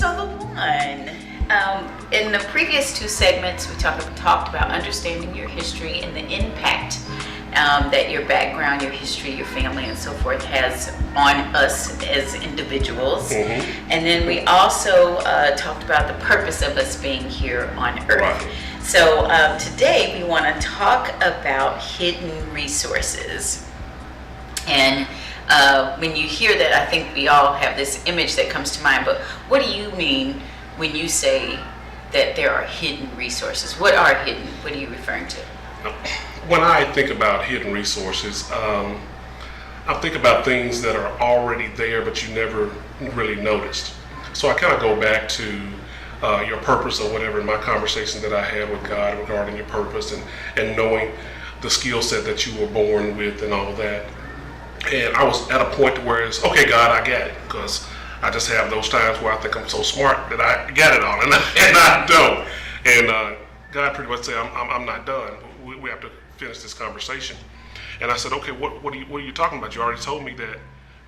on the one. In the previous two segments, we talked about understanding your history and the impact that your background, your history, your family, and so forth has on us as individuals. And then we also talked about the purpose of us being here on Earth. Right. So today we want to talk about hidden resources. And when you hear that, I think we all have this image that comes to mind. But what do you mean when you say that there are hidden resources? What are hidden? What are you referring to? When I think about hidden resources, I think about things that are already there, but you never really noticed. So I kind of go back to your purpose or whatever in my conversation that I had with God regarding your purpose and knowing the skill set that you were born with and all that. And I was at a point where it's, okay, God, I got it. Because I just have those times where I think I'm so smart that I got it all, and I don't. And God pretty much said, I'm not done. We have to finish this conversation. And I said, okay, what are you talking about? You already told me that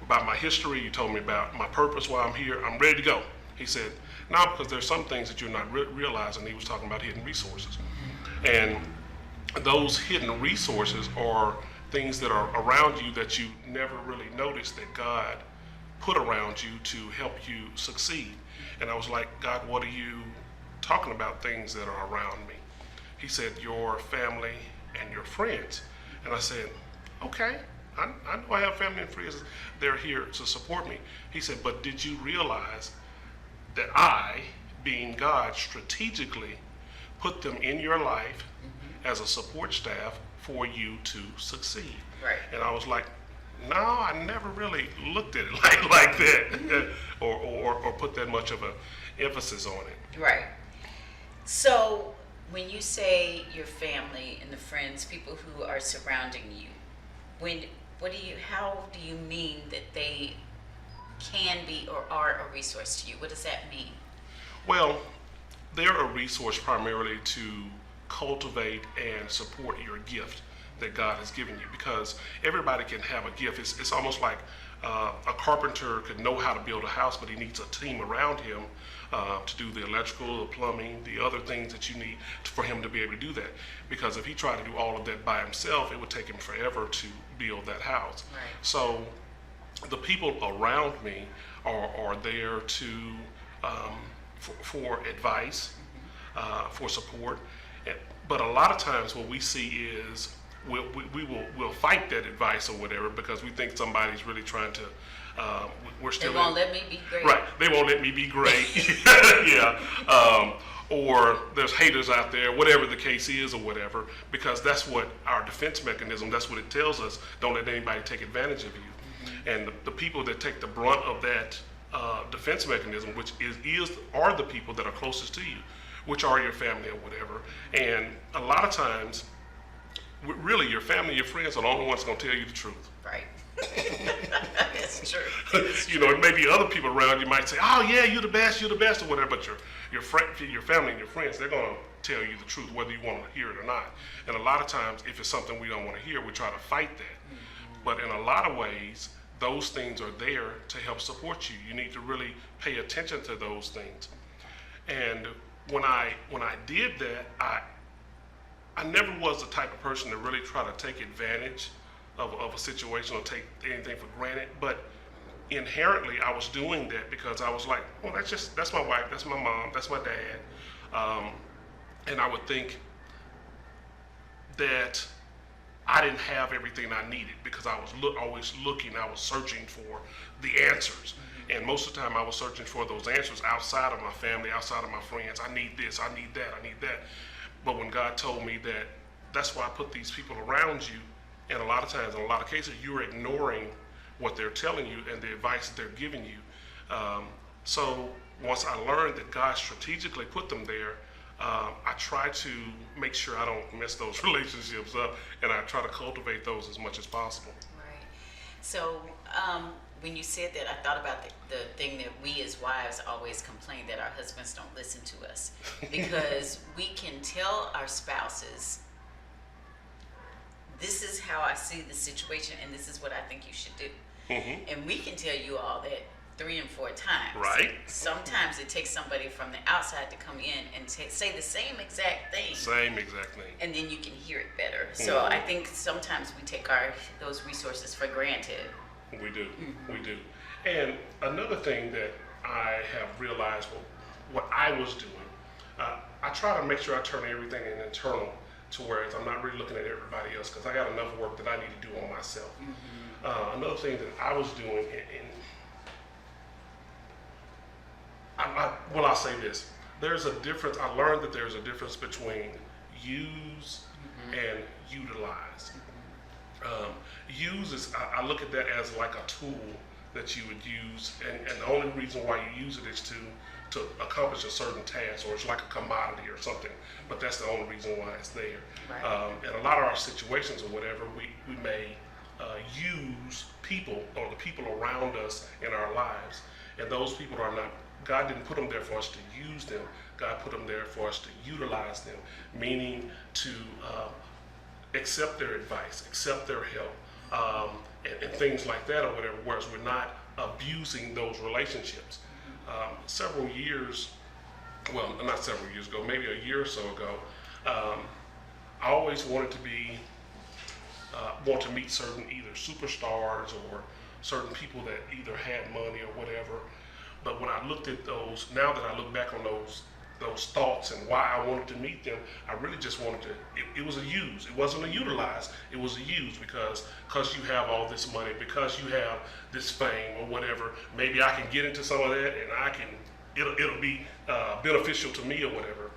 about my history. You told me about my purpose, why I'm here. I'm ready to go. He said, no, because there's some things that you're not realizing. He was talking about hidden resources. And those hidden resources are things that are around you that you never really noticed that God put around you to help you succeed. And I was like, God, what are you talking about, things that are around me? He said, your family and your friends. And I said, okay, I know I have family and friends. They're here to support me. He said, but did you realize that I, being God, strategically put them in your life as a support staff for you to succeed? Right. And I was like, no, I never really looked at it like that or put that much of an emphasis on it. Right. So when you say your family and the friends, people who are surrounding you, how do you mean that they can be or are a resource to you? What does that mean? Well, they're a resource primarily to cultivate and support your gift that God has given you, because everybody can have a gift. It's almost like a carpenter could know how to build a house, but he needs a team around him to do the electrical, the plumbing, the other things that you need for him to be able to do that. Because if he tried to do all of that by himself, it would take him forever to build that house. Right. So the people around me are there to for advice, for support. But a lot of times what we see is we'll fight that advice or whatever because we think somebody's really trying to. We're still. They won't let me be great. Right. They won't let me be great. Yeah. Or there's haters out there, whatever the case is or whatever, because that's what our defense mechanism. That's what it tells us. Don't let anybody take advantage of you. And the people that take the brunt of that defense mechanism, which are the people that are closest to you, which are your family or whatever. And a lot of times, really, your family, your friends are the only ones going to tell you the truth. Right. It's true. You know, it may be other people around you might say, "Oh yeah, you're the best, or whatever." But your family and your friends, they're going to tell you the truth, whether you want to hear it or not. And a lot of times, if it's something we don't want to hear, we try to fight that. But in a lot of ways, those things are there to help support you. You need to really pay attention to those things. And when I did that, I never was the type of person to really try to take advantage of a situation or take anything for granted. But inherently, I was doing that because I was like, well, that's my wife, that's my mom, that's my dad. And I would think that I didn't have everything I needed because I was always looking, I was searching for the answers. And most of the time I was searching for those answers outside of my family, outside of my friends. I need this, I need that, I need that. But when God told me that that's why I put these people around you, and a lot of times, in a lot of cases, you're ignoring what they're telling you and the advice that they're giving you. So once I learned that God strategically put them there, I try to make sure I don't mess those relationships up, and I try to cultivate those as much as possible. Right. So when you said that, I thought about the thing that we as wives always complain that our husbands don't listen to us, because we can tell our spouses, this is how I see the situation and this is what I think you should do. And we can tell you all that 3 and 4 times. Right. Sometimes it takes somebody from the outside to come in and say the same exact thing. Same exact thing. And then you can hear it better. So I think sometimes we take those resources for granted. We do. We do. And another thing that I have realized, what I was doing, I try to make sure I turn everything internal to where I'm not really looking at everybody else, because I got enough work that I need to do on myself. Another thing that I was doing, I'll say this. There's a difference. I learned that there's a difference between use and utilize. Use is, I look at that as like a tool that you would use, and the only reason why you use it is to accomplish a certain task, or it's like a commodity or something, but that's the only reason why it's there. Right. And a lot of our situations or whatever, we may use people or the people around us in our lives, and those people are not, God didn't put them there for us to use them. God put them there for us to utilize them, meaning to accept their advice, accept their help, and things like that or whatever, whereas we're not abusing those relationships. Several years, well, not several years ago, maybe a year or so ago, I always wanted to want to meet certain either superstars or certain people that either had money or whatever. But when I looked at those, now that I look back on those thoughts and why I wanted to meet them, I really just wanted to, it was a use. It wasn't a utilize, it was a use, because you have all this money, because you have this fame or whatever, maybe I can get into some of that and it'll be beneficial to me or whatever.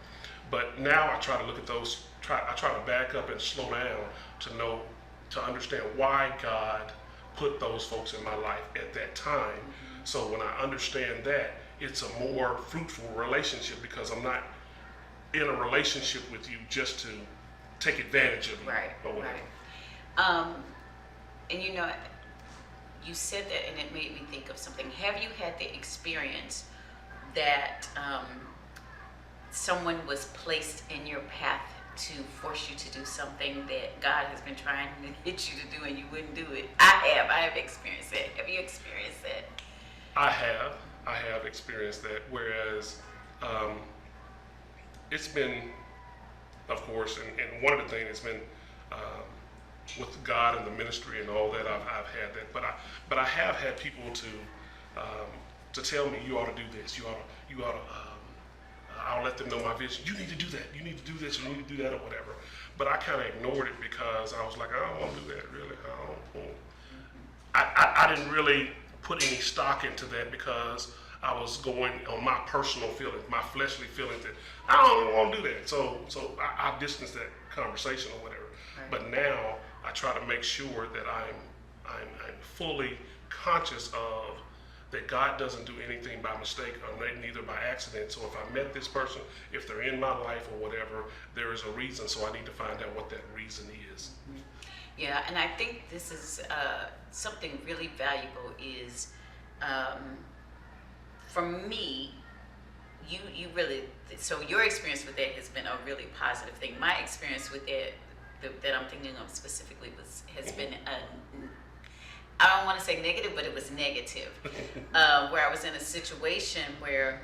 But now I try to look at those, I try to back up and slow down to understand why God put those folks in my life at that time. So when I understand that, it's a more fruitful relationship, because I'm not in a relationship with you just to take advantage of you. Right, or whatever. right. And you said that and it made me think of something. Have you had the experience that someone was placed in your path to force you to do something that God has been trying to get you to do and you wouldn't do it? I have experienced that. Have you experienced that? I have experienced that, whereas it's been, of course, and one of the things has been with God and the ministry and all that, I've had that, but I have had people to tell me, you ought to do this, you ought to I'll let them know my vision. You need to do that. You need to do this. You need to do that, or whatever. But I kind of ignored it because I was like, I don't want to do that. Really, I didn't really put any stock into that, because I was going on my personal feelings, my fleshly feelings, that I don't want to do that. So I distanced that conversation or whatever. Right. But now I try to make sure that I'm fully conscious of that God doesn't do anything by mistake or neither by accident. So if I met this person, if they're in my life or whatever, there is a reason. So I need to find out what that reason is. Yeah, and I think this is something really valuable is, for me, you really, so your experience with that has been a really positive thing. My experience with it that I'm thinking of specifically has been I don't want to say negative, but it was negative, where I was in a situation where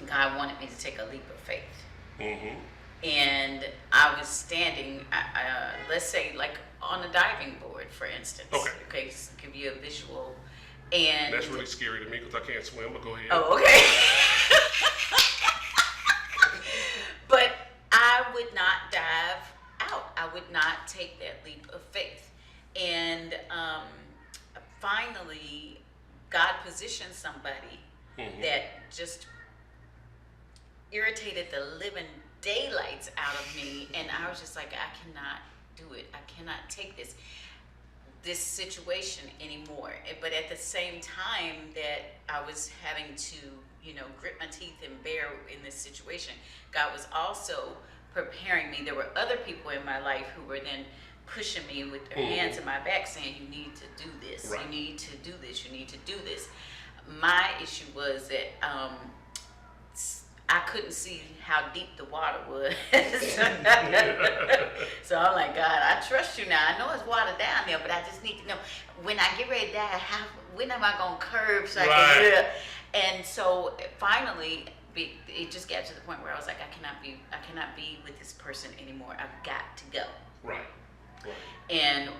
God wanted me to take a leap of faith. Mm-hmm. And I was standing, let's say, like on a diving board, for instance. Okay, just to give you a visual. And that's really scary to me because I can't swim, but go ahead. Oh, okay. But I would not dive out. I would not take that leap of faith. And finally, God positioned somebody that just irritated the living daylights out of me, and I was just like, I cannot do it. I cannot take this situation anymore. But at the same time that I was having to, grit my teeth and bear in this situation, God was also preparing me. There were other people in my life who were then pushing me with their hands in my back saying, you need to do this, right. You need to do this, you need to do this. My issue was that I couldn't see how deep the water was. So I'm like, God, I trust you now. I know it's water down there, but I just need to know when I get ready to dive, when am I gonna curve so I Right. can? And so finally, it just got to the point where I was like, I cannot be with this person anymore. I've got to go. Right. Right. And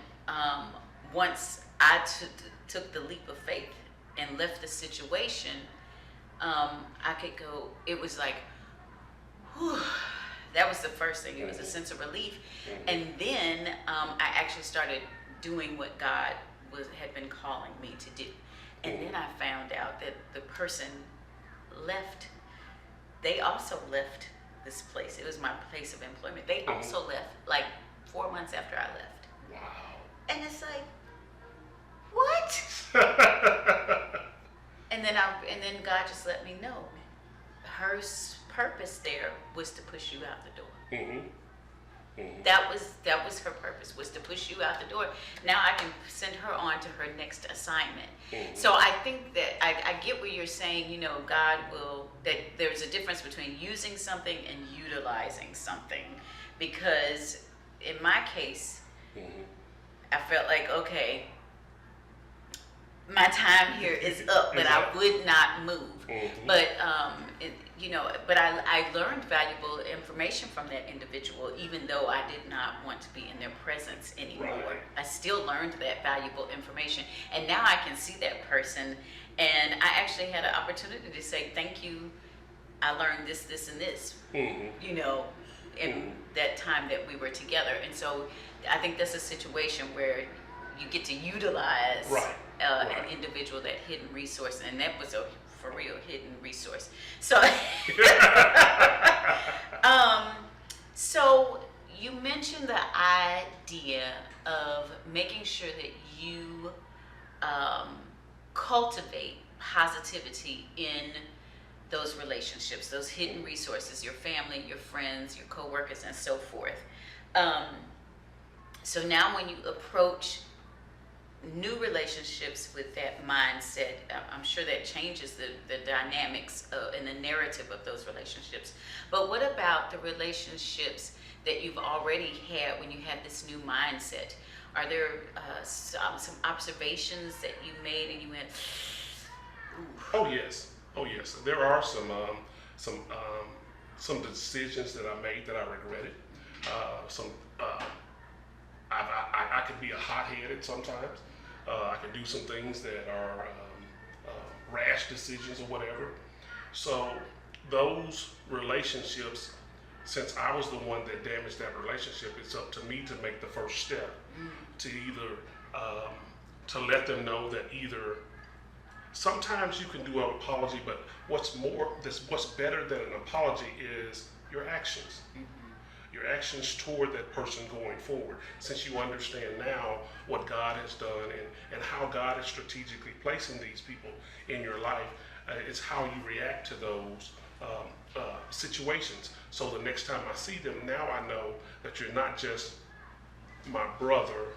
once I took the leap of faith and left the situation, I could go. It was like, whew, that was the first thing. It was a sense of relief. And then I actually started doing what God had been calling me to do. And then I found out that the person left. They also left this place. It was my place of employment. They also left like 4 months after I left. Wow. And it's like, what? and then God just let me know, her purpose there was to push you out the door. That was her purpose, was to push you out the door. Now I can send her on to her next assignment. So I think that I get what you're saying. You know, God will, that there's a difference between using something and utilizing something, because in my case, I felt like, okay, my time here is up, but I would not move. But but I learned valuable information from that individual, even though I did not want to be in their presence anymore. Right. I still learned that valuable information, and now I can see that person, and I actually had an opportunity to say, thank you, I learned this, this, and this, in that time that we were together. And so I think that's a situation where you get to utilize an individual, that hidden resource, and that was a for real hidden resource. So, so you mentioned the idea of making sure that you cultivate positivity in those relationships, those hidden resources, your family, your friends, your coworkers, and so forth. So now when you approach new relationships with that mindset, I'm sure that changes the dynamics and the narrative of those relationships. But what about the relationships that you've already had when you had this new mindset? Are there some observations that you made and you went, ooh? Oh yes. There are some decisions that I made that I regretted. I can be a hot-headed sometimes. I can do some things that are rash decisions or whatever. So those relationships, since I was the one that damaged that relationship, it's up to me to make the first step to either to let them know that either sometimes you can do an apology, but what's better than an apology is your actions. Your actions toward that person going forward. Since you understand now what God has done and how God is strategically placing these people in your life, it's how you react to those situations. So the next time I see them, now I know that you're not just my brother,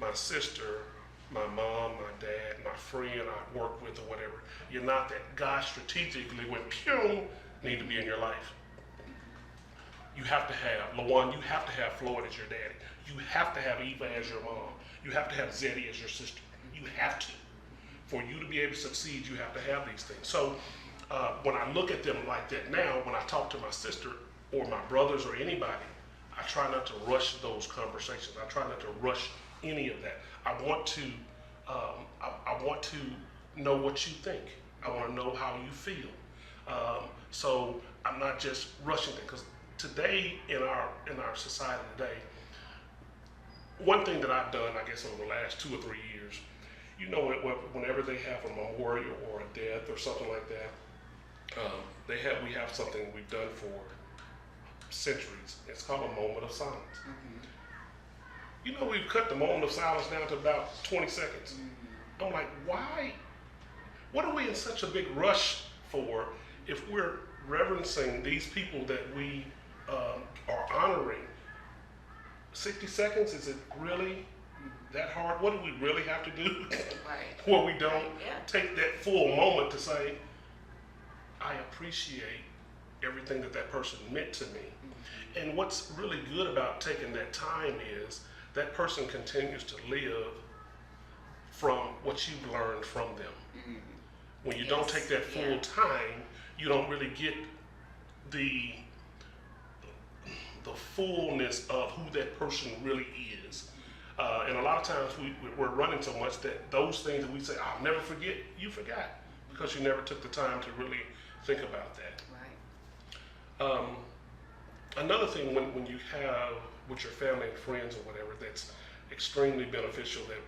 my sister, my mom, my dad, my friend I work with or whatever. You're not that. God strategically went, pew, need to be in your life. You have to have, Lawan, you have to have Floyd as your daddy. You have to have Eva as your mom. You have to have Zeddy as your sister. You have to. For you to be able to succeed, you have to have these things. So when I look at them like that now, when I talk to my sister or my brothers or anybody, I try not to rush those conversations. I try not to rush any of that. I want to know what you think. I want to know how you feel. So I'm not just rushing it, because today in our society today, one thing that I've done, I guess, over the last 2 or 3 years, whenever they have a memorial or a death or something like that, we have something we've done for centuries. It's called a moment of silence. We've cut the moment of silence down to about 20 seconds. I'm like, why? What are we in such a big rush for if we're reverencing these people that we are honoring? 60 seconds, is it really that hard? What do we really have to do? Right. Where we don't take that full moment to say, I appreciate everything that person meant to me. And what's really good about taking that time is that person continues to live from what you've learned from them. When you don't Yes, take that full yeah. time, you don't really get the fullness of who that person really is. And a lot of times we're running so much that those things that we say, I'll never forget, you forgot because you never took the time to really think about that. Right. Another thing when you have with your family and friends or whatever that's extremely beneficial that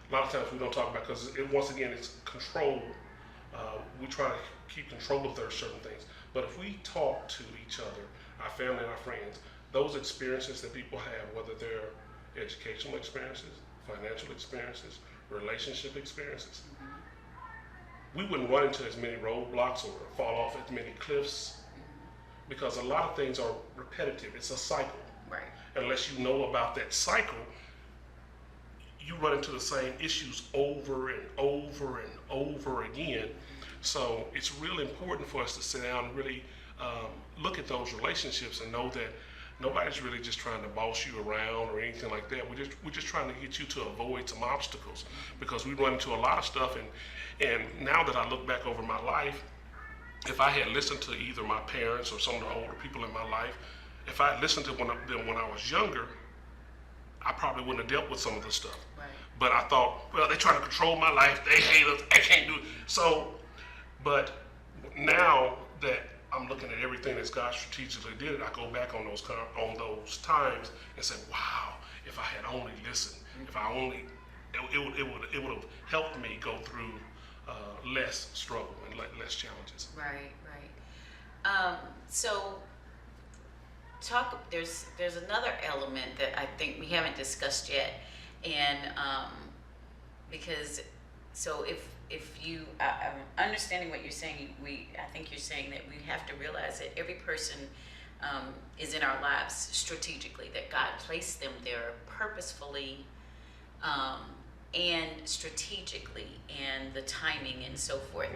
a lot of times we don't talk about because once again it's control. We try to keep control of those certain things. But if we talk to each other, our family and our friends, those experiences that people have, whether they're educational experiences, financial experiences, relationship experiences, we wouldn't run into as many roadblocks or fall off as many cliffs because a lot of things are repetitive. It's a cycle. Right. Unless you know about that cycle, you run into the same issues over and over and over again. So it's really important for us to sit down and really look at those relationships and know that nobody's really just trying to boss you around or anything like that. We're just trying to get you to avoid some obstacles because we run into a lot of stuff. And now that I look back over my life, if I had listened to either my parents or some of the older people in my life, if I had listened to them when I was younger, I probably wouldn't have dealt with some of this stuff. Right. But I thought, well, they're trying to control my life. They hate us. I can't do it. So, but now that I'm looking at everything that God strategically did, I go back on those times and say, wow, if I had only listened, if I only, it would have helped me go through less struggle and less challenges. Right. So there's another element that I think we haven't discussed yet, and because so if you I'm understanding what you're saying, I think you're saying that we have to realize that every person is in our lives strategically, that God placed them there purposefully and strategically, and the timing and so forth.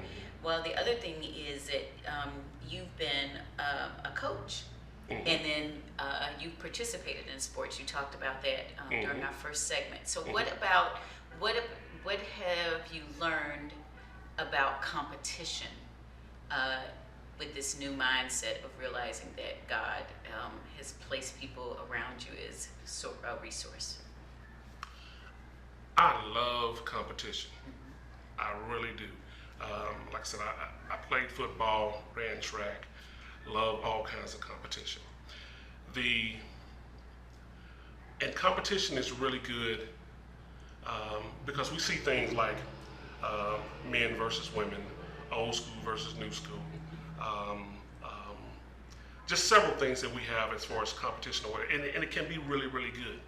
Well, the other thing is that you've been a coach. And then you participated in sports. You talked about that during our first segment. So what have you learned about competition with this new mindset of realizing that God has placed people around you as a resource? I love competition. I really do. Like I said, I played football, ran track, love all kinds of competition. And competition is really good because we see things like men versus women, old school versus new school, just several things that we have as far as competition or whatever, and it can be really, really good.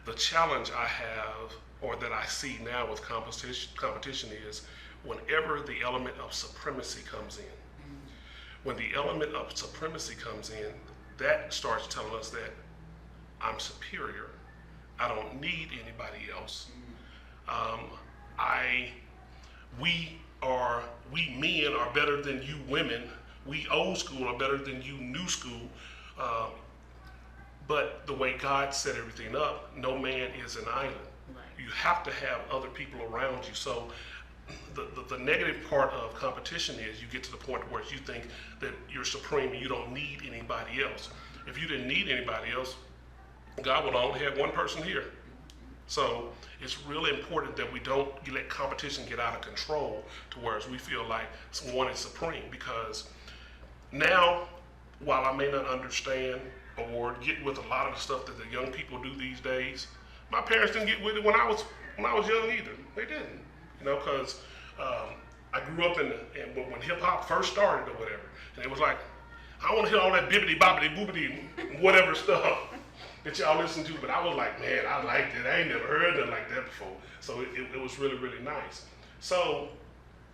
The challenge I have, or that I see now with competition is whenever the element of supremacy comes in. When the element of supremacy comes in, that starts telling us that I'm superior. I don't need anybody else. We men are better than you women. We old school are better than you new school. But the way God set everything up, no man is an island. Right. You have to have other people around you. So the negative part of competition is you get to the point where you think that you're supreme and you don't need anybody else. If you didn't need anybody else, God would only have one person here. So it's really important that we don't let competition get out of control to where we feel like one is supreme, because now, while I may not understand or get with a lot of the stuff that the young people do these days, my parents didn't get with it when I was young either. They didn't, because I grew up when hip hop first started or whatever, and it was like, I want to hear all that bibbity bobbity boobity whatever stuff that y'all listen to, but I was like, man, I liked it. I ain't never heard nothing like that before. So it was really, really nice. So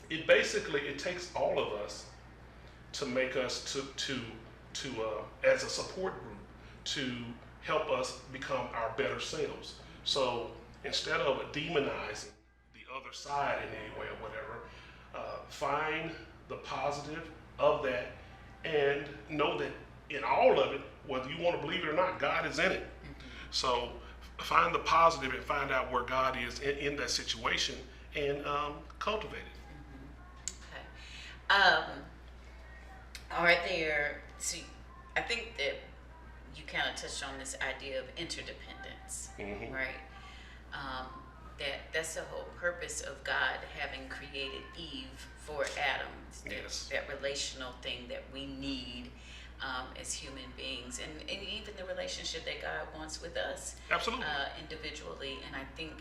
it takes all of us to make us to as a support group to help us become our better selves. So instead of demonizing the other side in any way or whatever, find the positive of that and know that in all of it, whether you want to believe it or not, God is in it. So find the positive and find out where God is in that situation and cultivate it. Okay. Are there, see, I think that you kind of touched on this idea of interdependence, right? That's the whole purpose of God having created Eve for Adam. Yes. That relational thing that we need as human beings, and even the relationship that God wants with us. Absolutely. Individually. And I think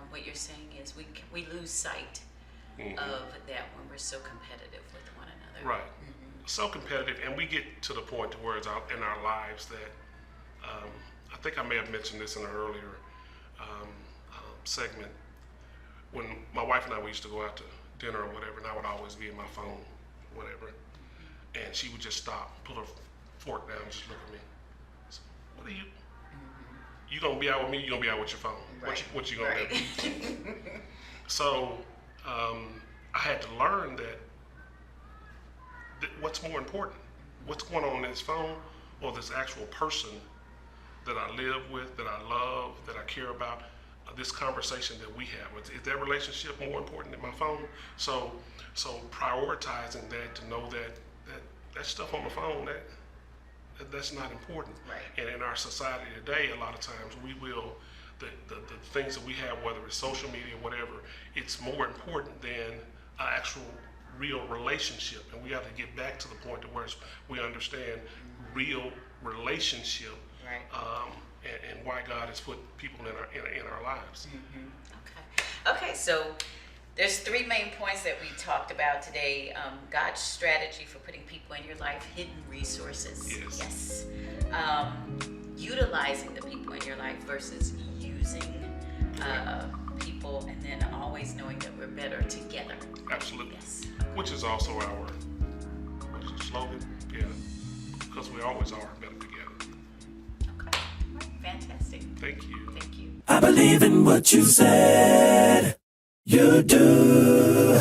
what you're saying is we lose sight of that when we're so competitive with one another. Right. So competitive, and we get to the point to where it's out in our lives that I think I may have mentioned this in an earlier segment. When my wife and I, we used to go out to dinner or whatever, and I would always be in my phone, whatever, and she would just stop, pull her fork down, and just look at me. So, what are you? You gonna be out with me? You gonna be out with your phone? Right. What you gonna do? So I had to learn that what's more important, what's going on in this phone or this actual person that I live with, that I love, that I care about, this conversation that we have. Is that relationship more important than my phone? So prioritizing that, to know that stuff on the phone, that's not important. Right. And in our society today, a lot of times we will, the things that we have, whether it's social media, whatever, it's more important than an actual real relationship. And we got to get back to the point to where we understand real relationship, Right. And why God has put people in our lives. Okay, so there's 3 main points that we talked about today. God's strategy for putting people in your life, hidden resources. Yes. Utilizing the people in your life versus using people, and then always knowing that we're better together. Absolutely. Yes. Which is also our, what is the slogan? Yeah. Because we always are better together. Okay. All right. Fantastic. Thank you. Thank you. I believe in what you said. You do.